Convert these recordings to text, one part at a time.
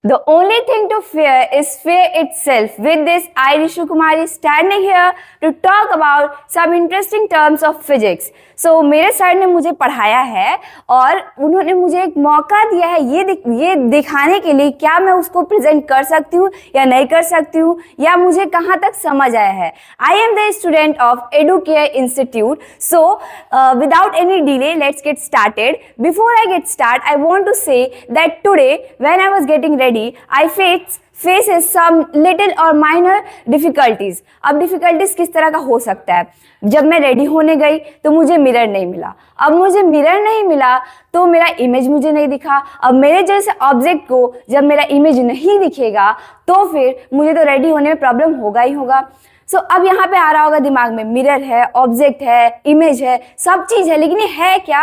The only thing to fear is fear itself. With this, I, Rishu Kumar, is standing here to talk about some interesting terms of physics. So, मेरे sir ने मुझे पढ़ाया है और उन्होंने मुझे एक मौका दिया है ये दिखाने के लिए क्या मैं उसको प्रेजेंट कर सकती हूँ या नहीं कर सकती हूँ या मुझे कहाँ तक समझ आया है. I am the student of Educare Institute. So, without any delay, let's get started. Before I get started, I want to say that today, when I was getting ready, I faces some little or minor difficulties. अब difficulties किस तरह का हो सकता है? जब मैं ready होने गई तो मुझे मिरर नहीं मिला. अब मुझे मिरर नहीं मिला तो मेरा इमेज मुझे नहीं दिखा. अब मेरे जैसे ऑब्जेक्ट को जब मेरा इमेज नहीं दिखेगा तो फिर मुझे तो रेडी होने में प्रॉब्लम होगा ही होगा. सो अब यहाँ पे आ रहा होगा दिमाग में, मिरर है, ऑब्जेक्ट है, इमेज है, सब चीज है, लेकिन ये है क्या?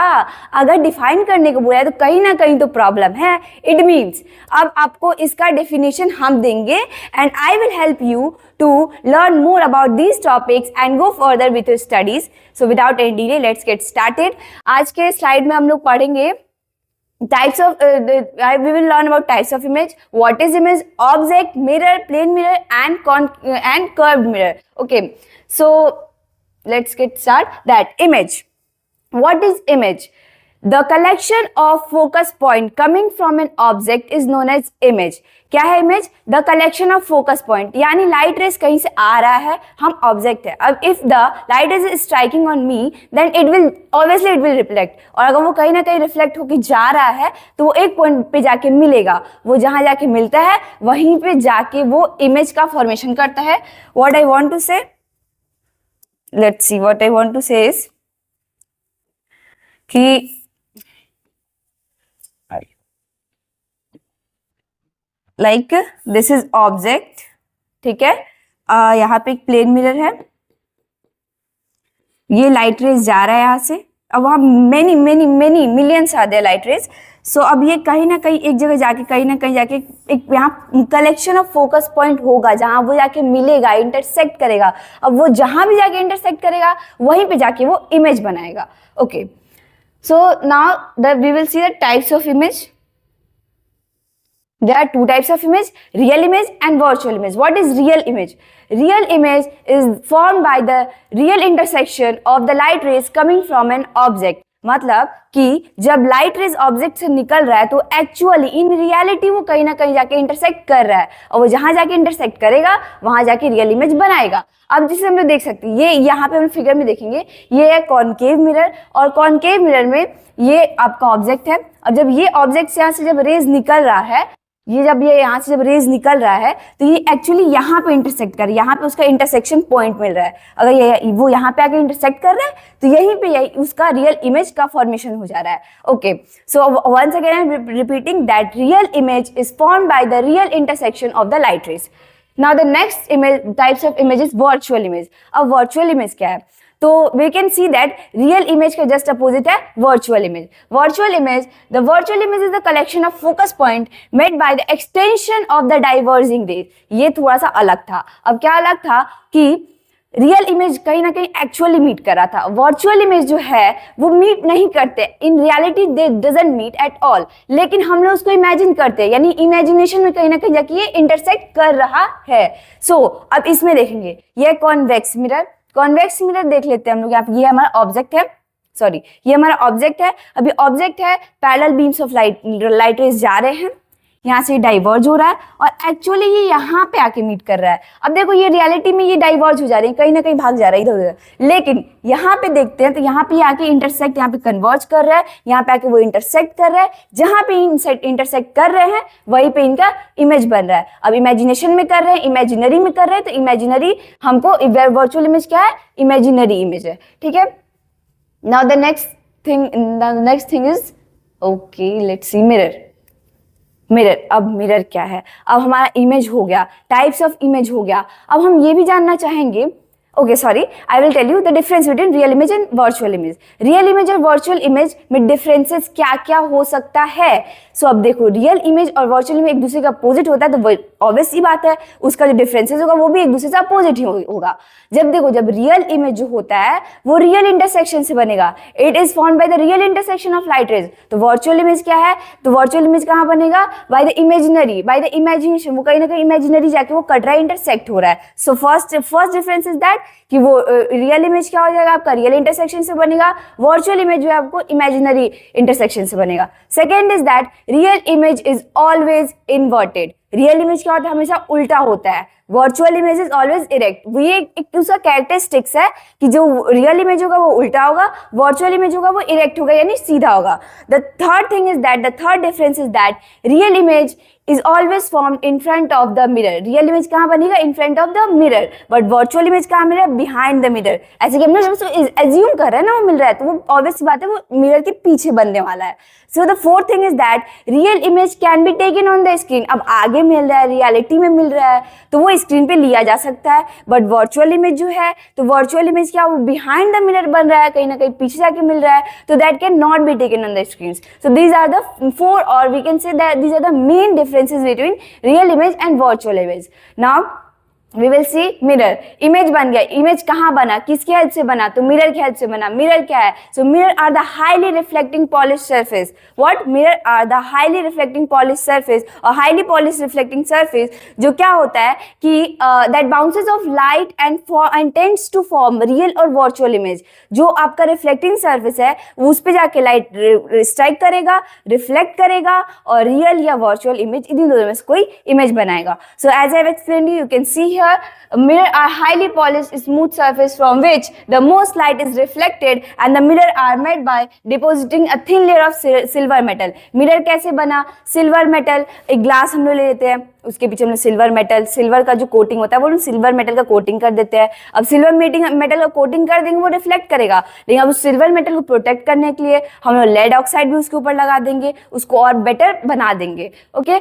अगर डिफाइन करने को बोला है तो कहीं ना कहीं तो प्रॉब्लम है. इट मीन्स अब आपको इसका डेफिनेशन हम देंगे and I will help you to learn more about these topics and go further with your studies. So without any delay let's get started. आज के स्लाइड में हम लोग पढ़ेंगे types of we will learn about types of image, what is image, object, mirror, plane mirror and curved mirror. Okay, so let's get started. That image, what is image? The collection of focus point coming from an object is known as image. क्या है image? The collection of focus point, यानी light rays कहीं से आ रहा है, हम object है. अब if the light rays is striking on me then it will obviously it will reflect, और अगर वो कहीं ना कहीं रिफ्लेक्ट होकर जा रहा है तो वो एक पॉइंट पे जाके मिलेगा. वो जहां जाके मिलता है वहीं पे जाके वो इमेज का फॉर्मेशन करता है. What I want to say, let's see what I want to say is कि लाइक दिस इज ऑब्जेक्ट, ठीक है. यहाँ पे एक प्लेन मिरर है, ये लाइट रेज जा रहा है यहाँ से. अब वहाँ मेनी मेनी मेनी मिलियंस आते हैं लाइट रेज. सो अब ये कहीं ना कहीं एक जगह जाके कहीं ना कहीं जाके एक यहाँ कलेक्शन ऑफ फोकस पॉइंट होगा जहाँ वो जाके मिलेगा, इंटरसेक्ट करेगा. अब वो जहाँ भी जाके इंटरसेक्ट करेगा वहीं पे जाके वो इमेज बनाएगा. Okay, so now we will see the types of image. There are two types of image, real image and virtual image. What is real image? Real image is formed by the real intersection of the light rays coming from an object. मतलब कि जब light rays object से निकल रहा है तो actually in reality वो कहीं ना कहीं जाके इंटरसेक्ट कर रहा है, और वो जहां जाके इंटरसेक्ट करेगा वहां जाके रियल इमेज बनाएगा. अब जिसे हम लोग देख सकते हैं, ये यहाँ पे हम फिगर में देखेंगे, ये है कॉनकेव मिरर, और कॉनकेव मिरर में ये आपका ऑब्जेक्ट है. अब जब ये ऑब्जेक्ट से यहाँ से जब रेज निकल रहा है, जब ये यहाँ से जब रेज निकल रहा है तो ये एक्चुअली यहाँ पे इंटरसेक्ट कर, यहाँ पे उसका इंटरसेक्शन पॉइंट मिल रहा है. अगर ये वो यहाँ पे आके इंटरसेक्ट कर रहा है तो यहीं पे यही उसका रियल इमेज का फॉर्मेशन हो जा रहा है. Okay, so once again I am repeating that real image is formed by the real intersection of the light rays. Now the next image types of image is virtual image. अब virtual image क्या है? तो we can see that real image का just opposite है virtual image. Virtual image is the collection of focus point made by the extension of the diverging rays. ये थोड़ा सा अलग था. अब क्या अलग था कि रियल इमेज कहीं ना कहीं एक्चुअली मीट कर रहा था, वर्चुअल इमेज जो है वो मीट नहीं करते. In reality they doesn't meet at all, लेकिन हम लोग उसको इमेजिन करते हैं, यानी इमेजिनेशन में कहीं ना कहीं जाके ये इंटरसेक्ट कर रहा है. सो अब इसमें देखेंगे, ये कॉन्वेक्स मिरर. कॉन्वेक्स मिरर देख लेते हैं हम लोग. यहाँ ये हमारा ऑब्जेक्ट है, सॉरी ये हमारा ऑब्जेक्ट है. अभी ऑब्जेक्ट है, parallel beams of light rays जा रहे हैं, यहाँ से डाइवर्ज हो रहा है और एक्चुअली ये यहाँ पे आके मीट कर रहा है. अब देखो ये रियलिटी में ये डाइवर्ज हो जा रही है, कहीं ना कहीं भाग जा रहा है इधर उधर, लेकिन यहाँ पे देखते हैं तो यहाँ पे आके इंटरसेक्ट, यहाँ पे कन्वर्ज कर रहा है, यहाँ पे आके वो इंटरसेक्ट कर रहा है. जहाँ पे इंटरसेक्ट कर रहे हैं वहीं पे इनका इमेज बन रहा है. अब इमेजिनेशन में कर रहे हैं, इमेजिनरी में कर रहे हैं, तो इमेजिनरी हमको वर्चुअल इमेज क्या है? इमेजिनरी इमेज है. ठीक है, now the next thing is okay, let's see mirror. Mirror, अब मिरर क्या है? अब हमारा इमेज हो गया, टाइप्स ऑफ इमेज हो गया. अब हम ये भी जानना चाहेंगे, okay sorry, I will tell you the difference between real image and virtual image. Real image और वर्चुअल इमेज में डिफरेंसेस क्या क्या हो सकता है? सो अब देखो, रियल इमेज और वर्चुअल इमेज एक दूसरे का अपोजिट होता है, तो ऑब्वियस सी बात है उसका जो डिफरेंसेस होगा वो भी एक दूसरे से अपोजिट ही होगा। जब देखो, जब रियल इमेज जो होता है वो रियल इंटरसेक्शन से बनेगा, it is formed by the real intersection of light rays. तो वर्चुअल इमेज क्या है? तो वर्चुअल इमेज कहाँ बनेगा? By the imaginary, by the imagination, वो कहीं ना कहीं इमेजिनरी जाके वो कट रहा है, इंटरसेक्ट हो रहा है। So first difference is that कि वो रियल इमेज क्या हो जाएगा आपका, रियल इंटरसेक्शन से बनेगा, वर्चुअल इमेज जो है आपको इमेजिनरी इंटरसेक्शन से बनेगा। Second is that real image is always inverted. Real image क्या होता है? हमेशा उल्टा होता है। Virtual image is always erect. ये एक उसका कैरेक्टरिस्टिक्स है कि जो रियल इमेज होगा वो उल्टा होगा, वर्चुअल इमेज होगा वो इरेक्ट होगा, यानी सीधा होगा। The third thing is that, the third difference is that real image is always formed in front of the mirror. Real image कहाँ बनेगा? in front of the mirror, but virtual image कहाँ मिल रहा है? behind the mirror। ऐसे कि हमने assume कर रहे हैं ना वो मिल रहा है, तो वो ऑब्वियस बात है वो मिरर के पीछे बनने वाला है। So the fourth thing is that real image can be taken on the screen. अब आगे मिल रहा है, रियलिटी में मिल रहा है, तो वो स्क्रीन पे लिया जा सकता है। बट वर्चुअल इमेज जो है, तो वर्चुअल इमेज क्या, वो बिहाइंड द मिरर बन रहा है, कहीं ना कहीं पीछे जाके मिल रहा है, तो that can not be taken on the screen. So these are the four, और we can say that these are the main differences between real image and virtual image. Now we will see mirror। Image बन गया, image कहाँ बना, किसकी help से बना? तो mirror की हेल्प से बना। मिरर क्या है? So mirror are the highly reflecting polish surface. What? Mirror are the highly reflecting polish surface, और हाईली पॉलिश रिफ्लेक्टिंग सरफेस जो क्या होता है कि that bounces off light and tends to form real और वर्चुअल इमेज। जो आपका reflecting surface है वो उस पे जाके लाइट स्ट्राइक करेगा, रिफ्लेक्ट करेगा, और रियल या वर्चुअल इमेज इन दोनों में से कोई इमेज बनाएगा। So as I have explained you can see here mirror are highly polished smooth surface from which the most light is reflected, and the mirror are made by depositing a thin layer of silver metal। mirror कैसे बना? Silver metal, एक glass हम लोग ले लेते हैं, उसके पीछे हम लोग सिल्वर मेटल, सिल्वर का जो कोटिंग होता है वो सिल्वर मेटल का कोटिंग कर देते हैं। अब सिल्वर मेटल का कोटिंग कर देंगे वो रिफ्लेक्ट करेगा, लेकिन अब उस सिल्वर मेटल को प्रोटेक्ट करने के लिए हम लोग लेड ऑक्साइड भी उसके ऊपर लगा देंगे, उसको और बेटर बना देंगे। ओके,